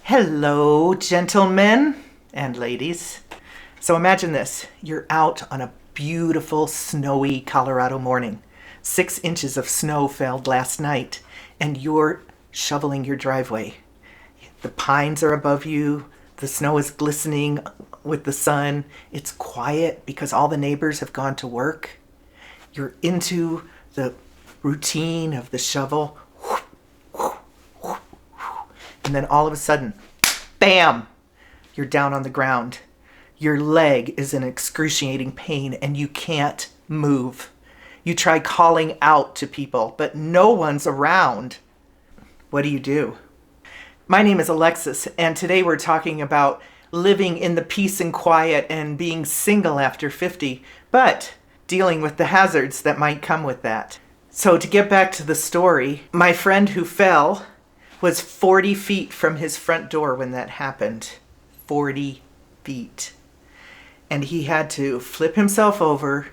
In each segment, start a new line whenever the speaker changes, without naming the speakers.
Hello, gentlemen and ladies. So imagine this. You're out on a beautiful, snowy Colorado morning. 6 inches of snow fell last night, and you're shoveling your driveway. The pines are above you. The snow is glistening with the sun. It's quiet because all the neighbors have gone to work. You're into the routine of the shovel. And then all of a sudden, bam, you're down on the ground. Your leg is in excruciating pain and you can't move. You try calling out to people, but no one's around. What do? My name is Alexis, and today we're talking about living in the peace and quiet and being single after 50, but dealing with the hazards that might come with that. So to get back to the story, my friend who fell was 40 feet from his front door when that happened. 40 feet. And he had to flip himself over,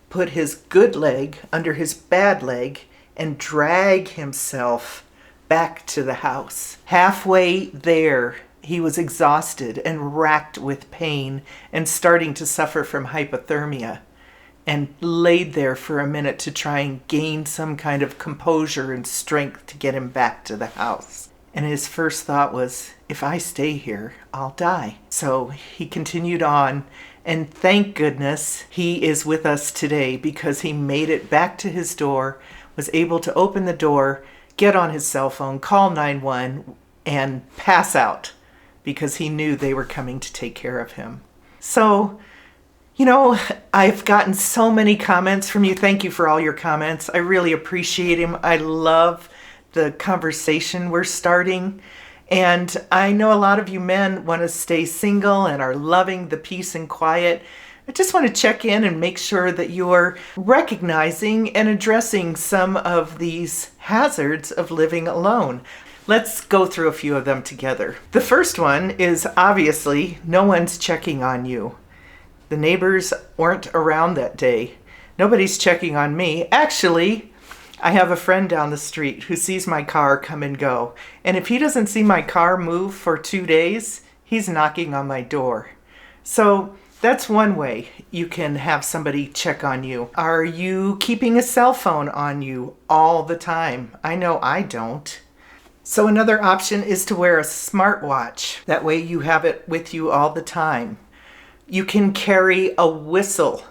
put his good leg under his bad leg, and drag himself back to the house. Halfway there, he was exhausted and racked with pain and starting to suffer from hypothermia, and laid there for a minute to try and gain some kind of composure and strength to get him back to the house. And his first thought was, if I stay here, I'll die. So he continued on, and thank goodness he is with us today because he made it back to his door, was able to open the door, get on his cell phone, call 911, and pass out because he knew they were coming to take care of him. So, I've gotten so many comments from you. Thank you for all your comments. I really appreciate them. I love the conversation we're starting. And I know a lot of you men want to stay single and are loving the peace and quiet. I just want to check in and make sure that you're recognizing and addressing some of these hazards of living alone. Let's go through a few of them together. The first one is obviously no one's checking on you. The neighbors weren't around that day. Nobody's checking on me. Actually, I have a friend down the street who sees my car come and go. And if he doesn't see my car move for 2 days, he's knocking on my door. So that's one way you can have somebody check on you. Are you keeping a cell phone on you all the time? I know I don't. So another option is to wear a smartwatch. That way you have it with you all the time. You can carry a whistle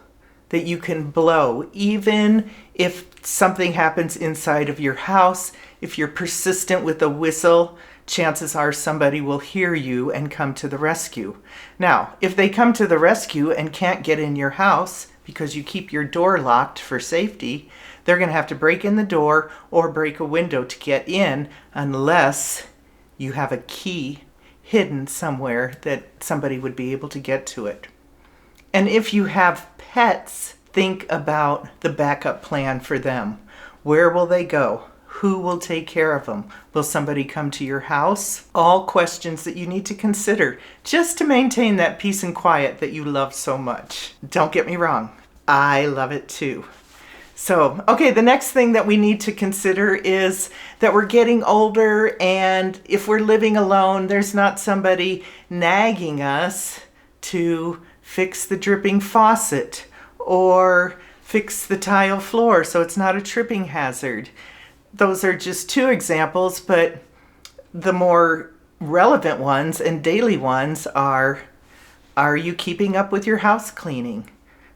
that you can blow, even if something happens inside of your house. If you're persistent with a whistle, chances are somebody will hear you and come to the rescue. Now, if they come to the rescue and can't get in your house because you keep your door locked for safety, they're going to have to break in the door or break a window to get in unless you have a key hidden somewhere that somebody would be able to get to it. And if you have pets, think about the backup plan for them. Where will they go? Who will take care of them? Will somebody come to your house? All questions that you need to consider just to maintain that peace and quiet that you love so much. Don't get me wrong, I love it too. So, the next thing that we need to consider is that we're getting older, and if we're living alone, there's not somebody nagging us to fix the dripping faucet or fix the tile floor so it's not a tripping hazard. Those are just 2 examples, but the more relevant ones and daily ones are you keeping up with your house cleaning?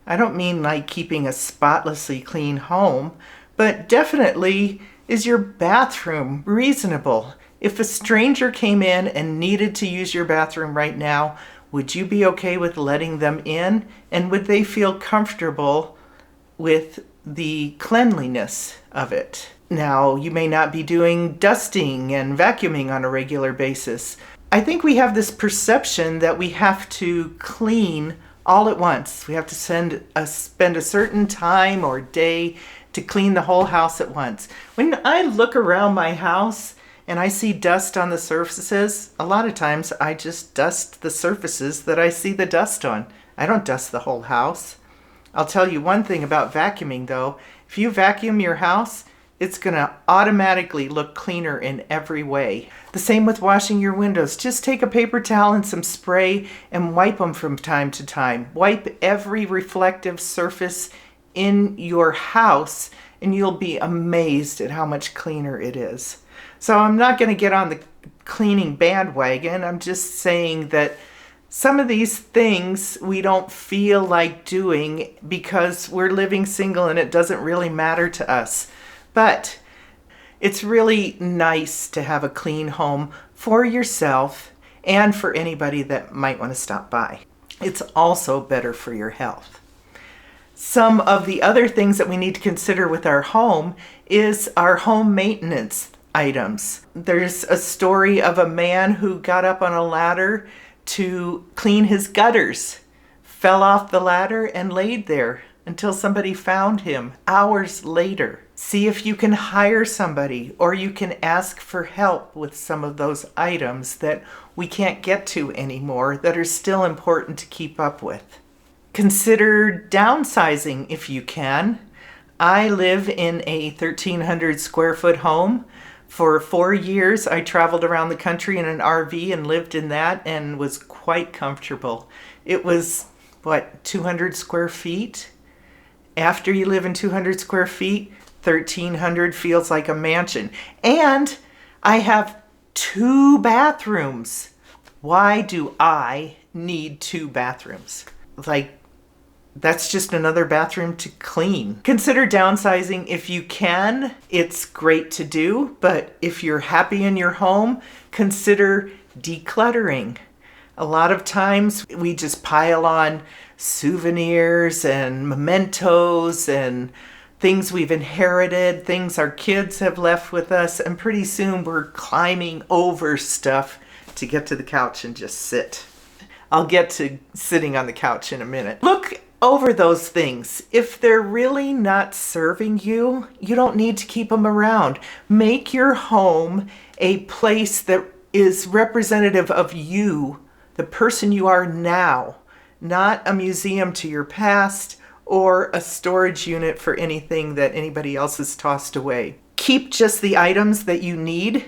I don't mean like keeping a spotlessly clean home, but definitely, is your bathroom reasonable? If a stranger came in and needed to use your bathroom right now, would you be okay with letting them in? And would they feel comfortable with the cleanliness of it? Now, you may not be doing dusting and vacuuming on a regular basis. I think we have this perception that we have to clean all at once. We have to spend a certain time or day to clean the whole house at once. When I look around my house and I see dust on the surfaces, a lot of times I just dust the surfaces that I see the dust on. I don't dust the whole house. I'll tell you one thing about vacuuming though. If you vacuum your house, It's going to automatically look cleaner in every way. The same with washing your windows. Just take a paper towel and some spray and wipe them from time to time. Wipe every reflective surface in your house and you'll be amazed at how much cleaner it is. So I'm not going to get on the cleaning bandwagon. I'm just saying that some of these things we don't feel like doing because we're living single and it doesn't really matter to us. But it's really nice to have a clean home for yourself and for anybody that might want to stop by. It's also better for your health. Some of the other things that we need to consider with our home is our home maintenance items. There's a story of a man who got up on a ladder to clean his gutters, fell off the ladder and laid there until somebody found him hours later. See if you can hire somebody or you can ask for help with some of those items that we can't get to anymore that are still important to keep up with. Consider downsizing if you can. I live in a 1,300 square foot home. For 4 years, I traveled around the country in an RV and lived in that and was quite comfortable. It was, 200 square feet? After you live in 200 square feet, 1,300 feels like a mansion. And I have 2 bathrooms. Why do I need 2 bathrooms? That's just another bathroom to clean. Consider downsizing if you can. It's great to do, but if you're happy in your home, consider decluttering. A lot of times we just pile on souvenirs and mementos and things we've inherited, things our kids have left with us, and pretty soon we're climbing over stuff to get to the couch and just sit. I'll get to sitting on the couch in a minute. Look over those things. If they're really not serving you, you don't need to keep them around. Make your home a place that is representative of you, the person you are now, not a museum to your past or a storage unit for anything that anybody else has tossed away. Keep just the items that you need,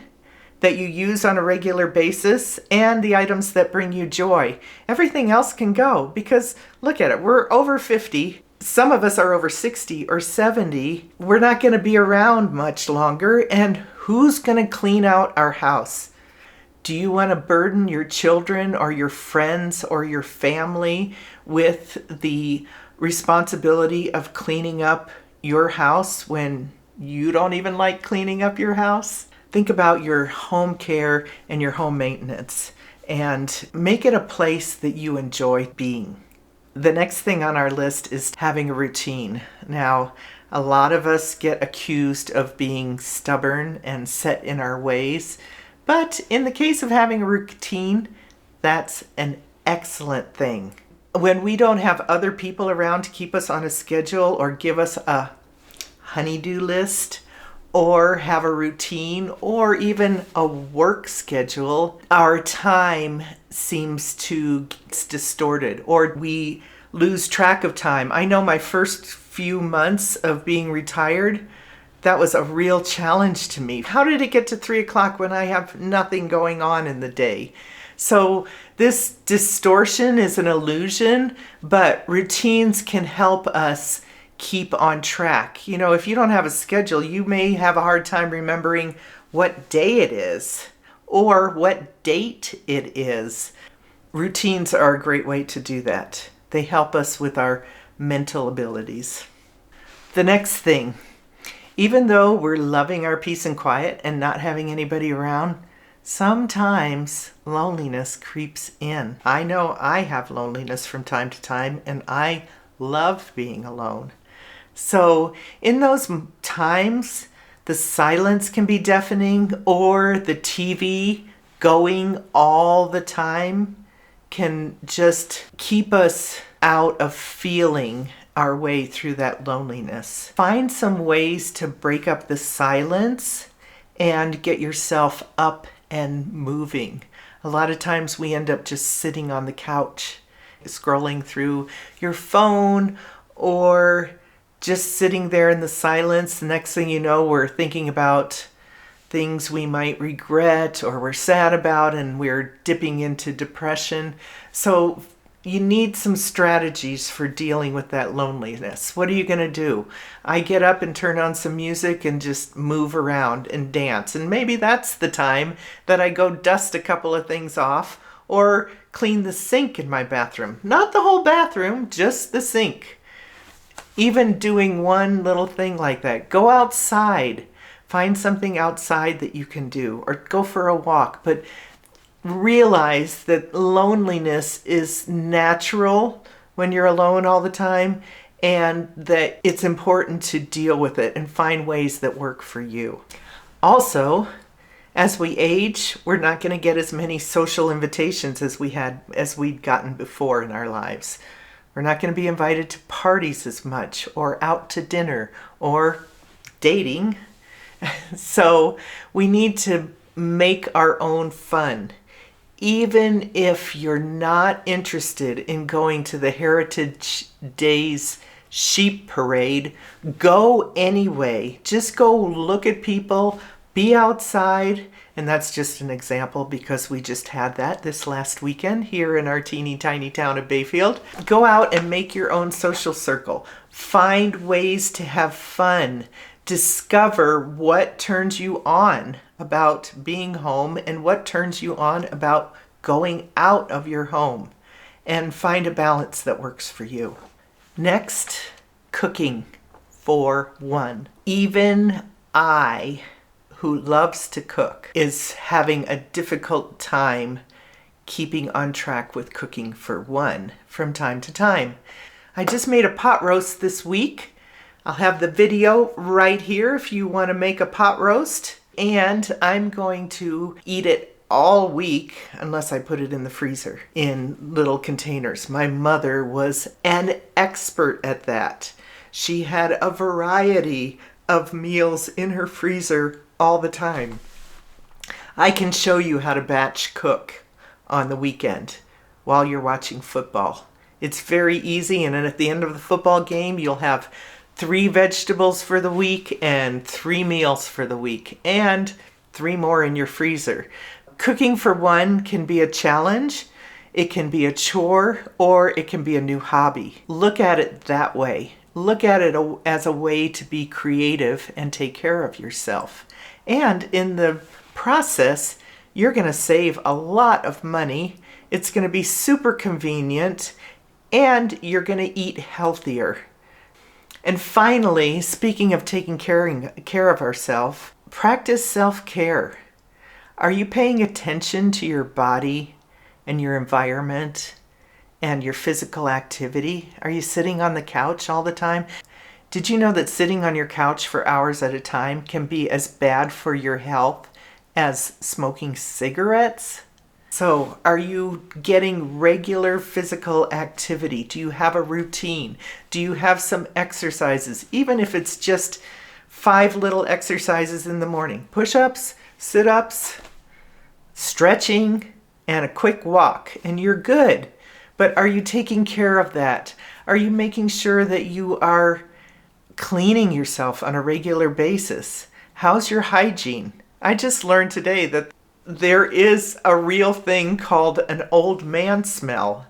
that you use on a regular basis, and the items that bring you joy. Everything else can go because look at it, we're over 50. Some of us are over 60 or 70. We're not going to be around much longer, and who's going to clean out our house? Do you want to burden your children or your friends or your family with the responsibility of cleaning up your house when you don't even like cleaning up your house? Think about your home care and your home maintenance and make it a place that you enjoy being. The next thing on our list is having a routine. Now, a lot of us get accused of being stubborn and set in our ways, but in the case of having a routine, that's an excellent thing. When we don't have other people around to keep us on a schedule or give us a honey-do list, or have a routine, or even a work schedule, our time seems to get distorted, or we lose track of time. I know my first few months of being retired, that was a real challenge to me. How did it get to 3 o'clock when I have nothing going on in the day? So this distortion is an illusion, but routines can help us keep on track. You know, if you don't have a schedule, you may have a hard time remembering what day it is or what date it is. Routines are a great way to do that. They help us with our mental abilities. The next thing, even though we're loving our peace and quiet and not having anybody around, sometimes loneliness creeps in. I know I have loneliness from time to time, and I love being alone. So in those times, the silence can be deafening, or the TV going all the time can just keep us out of feeling our way through that loneliness. Find some ways to break up the silence and get yourself up and moving. A lot of times we end up just sitting on the couch, scrolling through your phone or just sitting there in the silence. The next thing you know, we're thinking about things we might regret or we're sad about, and we're dipping into depression. So you need some strategies for dealing with that loneliness. What are you going to do? I get up and turn on some music and just move around and dance. And maybe that's the time that I go dust a couple of things off or clean the sink in my bathroom. Not the whole bathroom, just the sink. Even doing one little thing like that. Go outside. Find something outside that you can do, or go for a walk. But realize that loneliness is natural when you're alone all the time, and that it's important to deal with it and find ways that work for you. Also, as we age, we're not going to get as many social invitations as we'd gotten before in our lives. We're not going to be invited to parties as much, or out to dinner, or dating. So we need to make our own fun. Even if you're not interested in going to the Heritage Days sheep parade, go anyway. Just go look at people, be outside. And that's just an example because we just had that this last weekend here in our teeny tiny town of Bayfield. Go out and make your own social circle. Find ways to have fun. Discover what turns you on about being home and what turns you on about going out of your home, and find a balance that works for you. Next, cooking for one. Even I, who loves to cook, is having a difficult time keeping on track with cooking for one from time to time. I just made a pot roast this week. I'll have the video right here if you want to make a pot roast. And I'm going to eat it all week unless I put it in the freezer in little containers. My mother was an expert at that. She had a variety of meals in her freezer all the time. I can show you how to batch cook on the weekend while you're watching football. It's very easy, and then at the end of the football game, you'll have 3 vegetables for the week and 3 meals for the week, and 3 more in your freezer. Cooking for one can be a challenge, it can be a chore, or it can be a new hobby. Look at it that way. Look at it as a way to be creative and take care of yourself. And in the process, you're going to save a lot of money. It's going to be super convenient, and you're going to eat healthier. And finally, speaking of taking care of ourselves, practice self-care. Are you paying attention to your body and your environment and your physical activity? Are you sitting on the couch all the time? Did you know that sitting on your couch for hours at a time can be as bad for your health as smoking cigarettes? So, are you getting regular physical activity? Do you have a routine? Do you have some exercises? Even if it's just 5 little exercises in the morning. Push-ups, sit-ups, stretching, and a quick walk, and you're good. But are you taking care of that? Are you making sure that you are cleaning yourself on a regular basis? How's your hygiene? I just learned today that there is a real thing called an old man smell.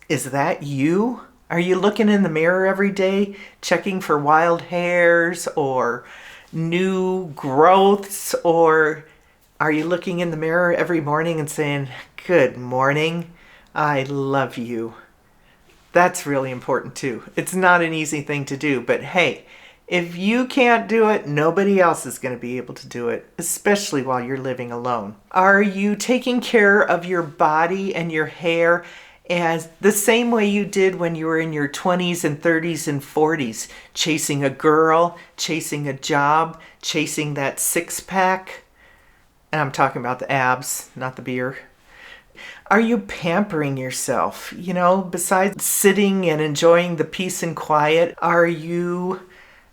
Is that you? Are you looking in the mirror every day, checking for wild hairs or new growths? Or are you looking in the mirror every morning and saying, "Good morning, I love you"? That's really important too. It's not an easy thing to do, but hey, if you can't do it, nobody else is going to be able to do it, especially while you're living alone. Are you taking care of your body and your hair as the same way you did when you were in your 20s and 30s and 40s, chasing a girl, chasing a job, chasing that 6-pack? And I'm talking about the abs, not the beer. Are you pampering yourself? Besides sitting and enjoying the peace and quiet, are you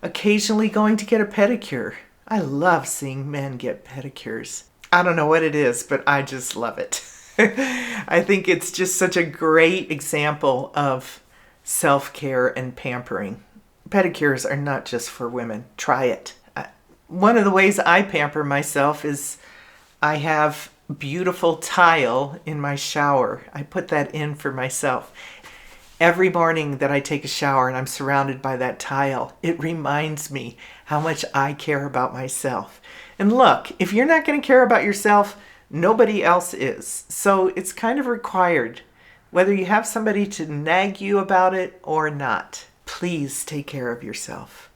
occasionally going to get a pedicure? I love seeing men get pedicures. I don't know what it is, but I just love it. I think it's just such a great example of self-care and pampering. Pedicures are not just for women. Try it. One of the ways I pamper myself is I have beautiful tile in my shower. I put that in for myself. Every morning that I take a shower and I'm surrounded by that tile, it reminds me how much I care about myself. And look, if you're not going to care about yourself, nobody else is. So it's kind of required, whether you have somebody to nag you about it or not. Please take care of yourself.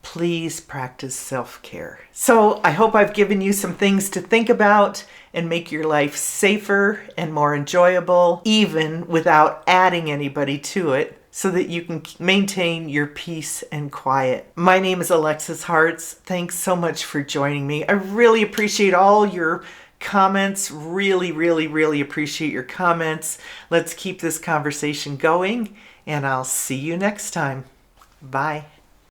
Please practice self-care. So I hope I've given you some things to think about and make your life safer and more enjoyable, even without adding anybody to it, so that you can maintain your peace and quiet. My name is Alexis Hartz. Thanks so much for joining me. I really appreciate all your comments. Really, really, really appreciate your comments. Let's keep this conversation going, and I'll see you next time. Bye.